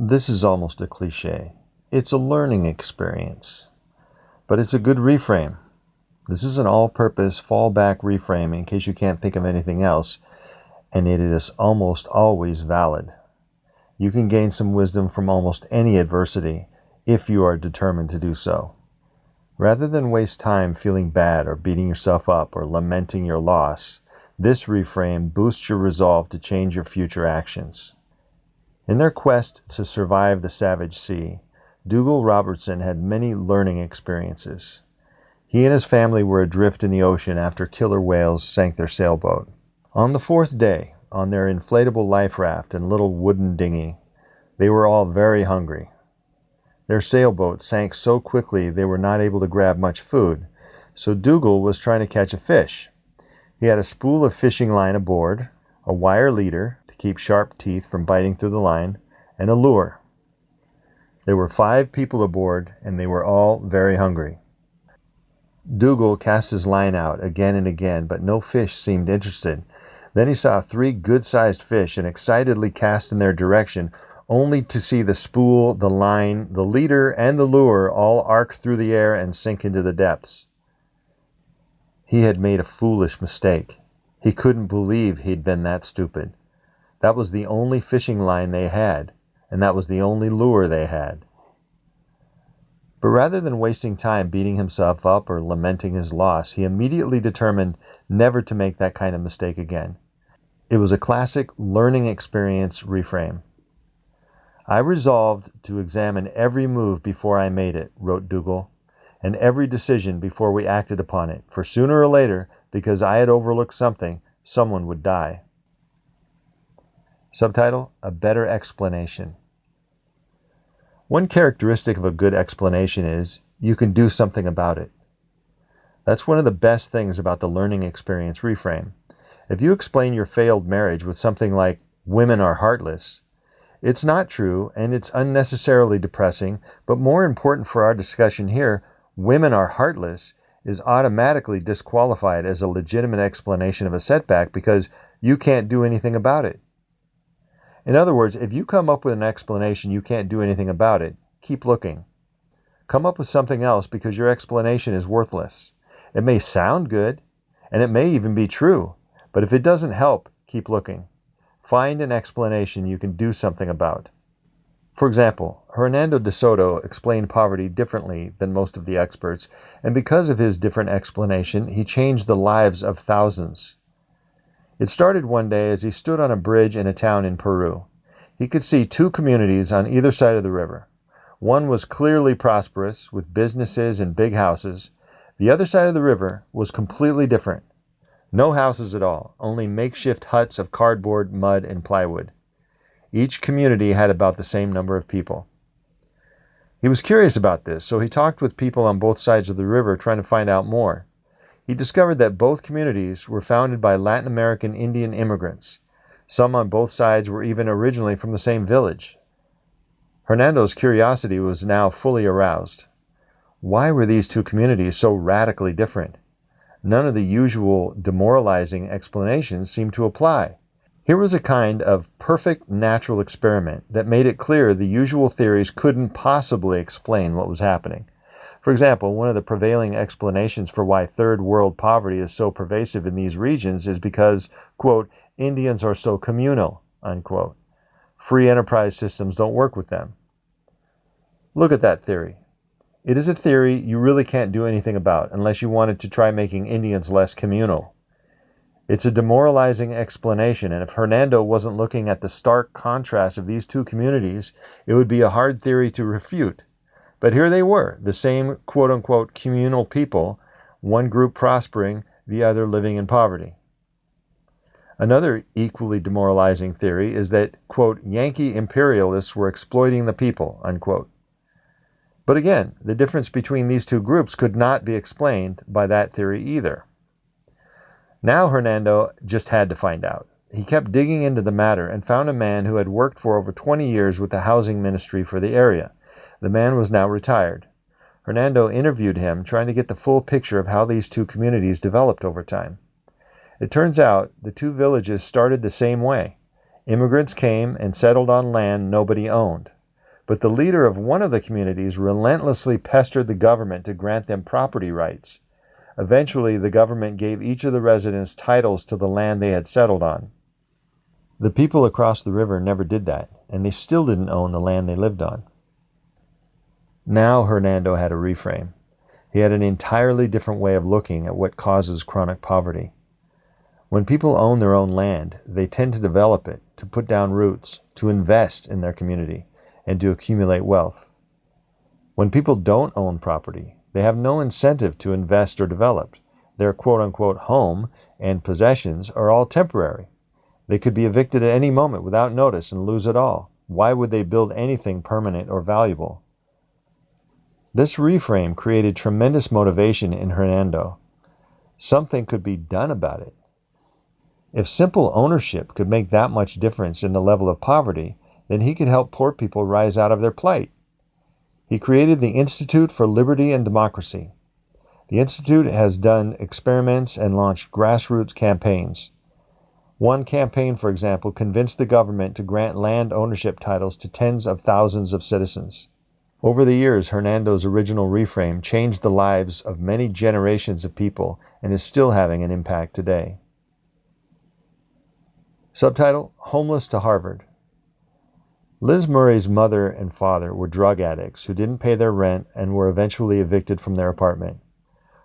This is almost a cliche. It's a learning experience, but it's a good reframe. This is an all-purpose fallback reframe in case you can't think of anything else, and it is almost always valid. You can gain some wisdom from almost any adversity if you are determined to do so. Rather than waste time feeling bad or beating yourself up or lamenting your loss, this reframe boosts your resolve to change your future actions. In their quest to survive the savage sea, Dougal Robertson had many learning experiences. He and his family were adrift in the ocean after killer whales sank their sailboat. On the fourth day, on their inflatable life raft and little wooden dinghy, they were all very hungry. Their sailboat sank so quickly they were not able to grab much food, so Dougal was trying to catch a fish. He had a spool of fishing line aboard, a wire leader to keep sharp teeth from biting through the line, and a lure. There were 5 people aboard, and they were all very hungry. Dougal cast his line out again and again, but no fish seemed interested. Then he saw 3 good-sized fish and excitedly cast in their direction, only to see the spool, the line, the leader, and the lure all arc through the air and sink into the depths. He had made a foolish mistake. He couldn't believe he'd been that stupid. That was the only fishing line they had, and that was the only lure they had. But rather than wasting time beating himself up or lamenting his loss, he immediately determined never to make that kind of mistake again. It was a classic learning experience reframe. I resolved to examine every move before I made it, wrote Dougal, and every decision before we acted upon it, for sooner or later, because I had overlooked something, someone would die. Subtitle: A Better Explanation. One characteristic of a good explanation is you can do something about it. That's one of the best things about the learning experience reframe. If you explain your failed marriage with something like, "Women are heartless," it's not true and it's unnecessarily depressing, but more important for our discussion here, "Women are heartless" is automatically disqualified as a legitimate explanation of a setback because you can't do anything about it. In other words, if you come up with an explanation you can't do anything about it, keep looking. Come up with something else because your explanation is worthless. It may sound good, and it may even be true, but if it doesn't help, keep looking. Find an explanation you can do something about. For example, Hernando de Soto explained poverty differently than most of the experts, and because of his different explanation, he changed the lives of thousands. It started one day as he stood on a bridge in a town in Peru. He could see 2 communities on either side of the river. One was clearly prosperous, with businesses and big houses. The other side of the river was completely different. No houses at all, only makeshift huts of cardboard, mud, and plywood. Each community had about the same number of people. He was curious about this, so he talked with people on both sides of the river trying to find out more. He discovered that both communities were founded by Latin American Indian immigrants. Some on both sides were even originally from the same village. Hernando's curiosity was now fully aroused. Why were these 2 communities so radically different? None of the usual demoralizing explanations seemed to apply. Here was a kind of perfect natural experiment that made it clear the usual theories couldn't possibly explain what was happening. For example, one of the prevailing explanations for why third world poverty is so pervasive in these regions is because, quote, Indians are so communal, unquote. Free enterprise systems don't work with them. Look at that theory. It is a theory you really can't do anything about unless you wanted to try making Indians less communal. It's a demoralizing explanation, and if Hernando wasn't looking at the stark contrast of these 2 communities, it would be a hard theory to refute. But here they were, the same quote-unquote communal people, one group prospering, the other living in poverty. Another equally demoralizing theory is that, quote, Yankee imperialists were exploiting the people, unquote. But again, the difference between these 2 groups could not be explained by that theory either. Now Hernando just had to find out. He kept digging into the matter and found a man who had worked for over 20 years with the housing ministry for the area. The man was now retired. Hernando interviewed him, trying to get the full picture of how these 2 communities developed over time. It turns out the 2 villages started the same way. Immigrants came and settled on land nobody owned. But the leader of one of the communities relentlessly pestered the government to grant them property rights. Eventually, the government gave each of the residents titles to the land they had settled on. The people across the river never did that, and they still didn't own the land they lived on. Now Hernando had a reframe. He had an entirely different way of looking at what causes chronic poverty. When people own their own land, they tend to develop it, to put down roots, to invest in their community, and to accumulate wealth. When people don't own property, they have no incentive to invest or develop. Their quote-unquote home and possessions are all temporary. They could be evicted at any moment without notice and lose it all. Why would they build anything permanent or valuable? This reframe created tremendous motivation in Hernando. Something could be done about it. If simple ownership could make that much difference in the level of poverty, then he could help poor people rise out of their plight. He created the Institute for Liberty and Democracy. The Institute has done experiments and launched grassroots campaigns. One campaign, for example, convinced the government to grant land ownership titles to tens of thousands of citizens. Over the years, Hernando's original reframe changed the lives of many generations of people and is still having an impact today. Subtitle: Homeless to Harvard. Liz Murray's mother and father were drug addicts who didn't pay their rent and were eventually evicted from their apartment.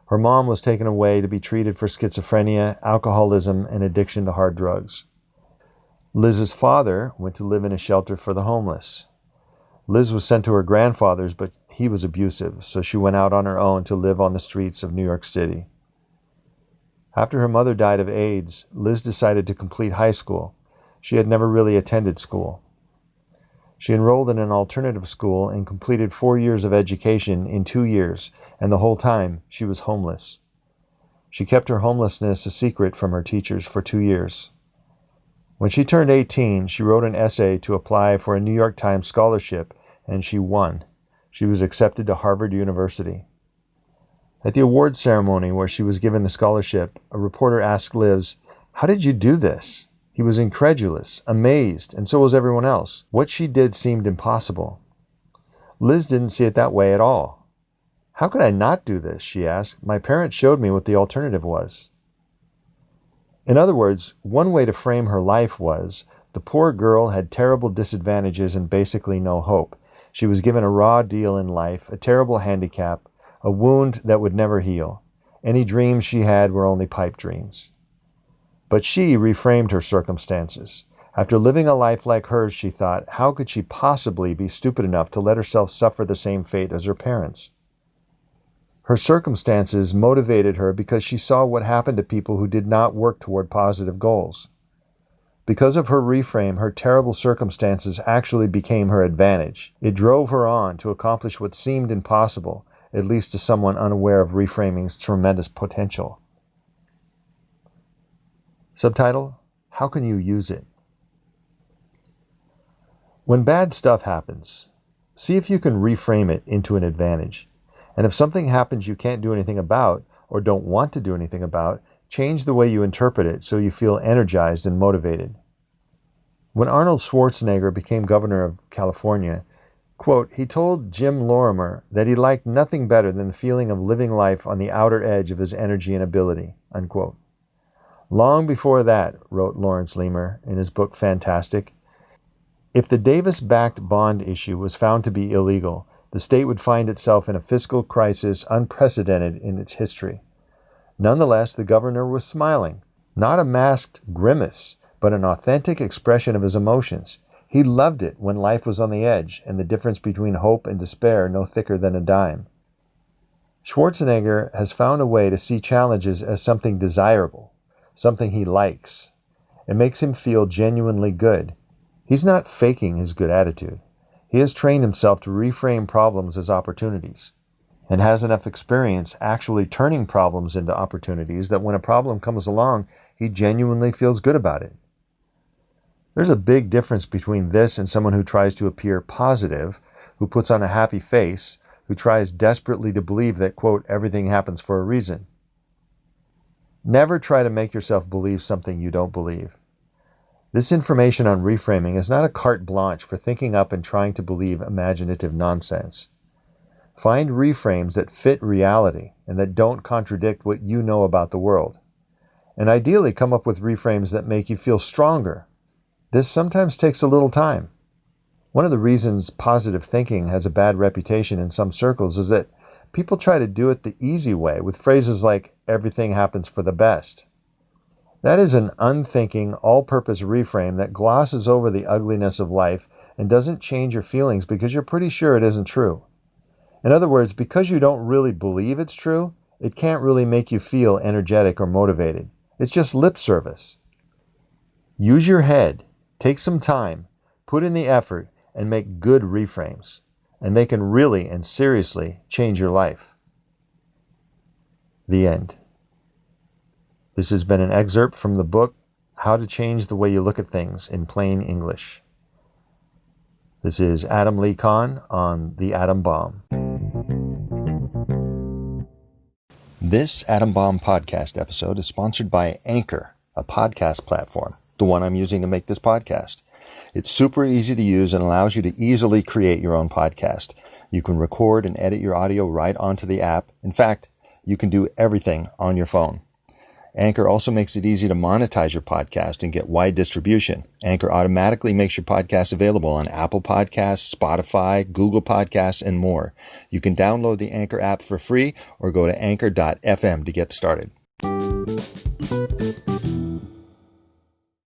Her mom was taken away to be treated for schizophrenia, alcoholism, and addiction to hard drugs. Liz's father went to live in a shelter for the homeless. Liz was sent to her grandfather's, but he was abusive, so she went out on her own to live on the streets of New York City. After her mother died of AIDS, Liz decided to complete high school. She had never really attended school. She enrolled in an alternative school and completed 4 years of education in 2 years, and the whole time she was homeless. She kept her homelessness a secret from her teachers for 2 years. When she turned 18, she wrote an essay to apply for a New York Times scholarship, and she won. She was accepted to Harvard University. At the awards ceremony where she was given the scholarship, a reporter asked Liz, "How did you do this?" He was incredulous, amazed, and so was everyone else. What she did seemed impossible. Liz didn't see it that way at all. "How could I not do this?" she asked. "My parents showed me what the alternative was." In other words, one way to frame her life was, the poor girl had terrible disadvantages and basically no hope. She was given a raw deal in life, a terrible handicap, a wound that would never heal. Any dreams she had were only pipe dreams. But she reframed her circumstances. After living a life like hers, she thought, how could she possibly be stupid enough to let herself suffer the same fate as her parents? Her circumstances motivated her because she saw what happened to people who did not work toward positive goals. Because of her reframe, her terrible circumstances actually became her advantage. It drove her on to accomplish what seemed impossible, at least to someone unaware of reframing's tremendous potential. Subtitle: How can you use it? When bad stuff happens, see if you can reframe it into an advantage. And if something happens you can't do anything about, or don't want to do anything about, change the way you interpret it so you feel energized and motivated. When Arnold Schwarzenegger became governor of California, quote, he told Jim Lorimer that he liked nothing better than the feeling of living life on the outer edge of his energy and ability, unquote. Long before that, wrote Lawrence Leamer in his book Fantastic, if the Davis-backed bond issue was found to be illegal, the state would find itself in a fiscal crisis unprecedented in its history. Nonetheless, the governor was smiling, not a masked grimace, but an authentic expression of his emotions. He loved it when life was on the edge and the difference between hope and despair no thicker than a dime. Schwarzenegger has found a way to see challenges as something desirable, something he likes. It makes him feel genuinely good. He's not faking his good attitude. He has trained himself to reframe problems as opportunities, and has enough experience actually turning problems into opportunities that when a problem comes along, he genuinely feels good about it. There's a big difference between this and someone who tries to appear positive, who puts on a happy face, who tries desperately to believe that, quote, everything happens for a reason. Never try to make yourself believe something you don't believe. This information on reframing is not a carte blanche for thinking up and trying to believe imaginative nonsense. Find reframes that fit reality and that don't contradict what you know about the world. And ideally, come up with reframes that make you feel stronger. This sometimes takes a little time. One of the reasons positive thinking has a bad reputation in some circles is that people try to do it the easy way with phrases like, everything happens for the best. That is an unthinking, all-purpose reframe that glosses over the ugliness of life and doesn't change your feelings because you're pretty sure it isn't true. In other words, because you don't really believe it's true, it can't really make you feel energetic or motivated. It's just lip service. Use your head, take some time, put in the effort, and make good reframes. And they can really and seriously change your life. The end. This has been an excerpt from the book, How to Change the Way You Look at Things in Plain English. This is Adam Lee Kahn on The Atom Bomb. This Atom Bomb podcast episode is sponsored by Anchor, a podcast platform, the one I'm using to make this podcast. It's super easy to use and allows you to easily create your own podcast. You can record and edit your audio right onto the app. In fact, you can do everything on your phone. Anchor also makes it easy to monetize your podcast and get wide distribution. Anchor automatically makes your podcast available on Apple Podcasts, Spotify, Google Podcasts, and more. You can download the Anchor app for free or go to anchor.fm to get started.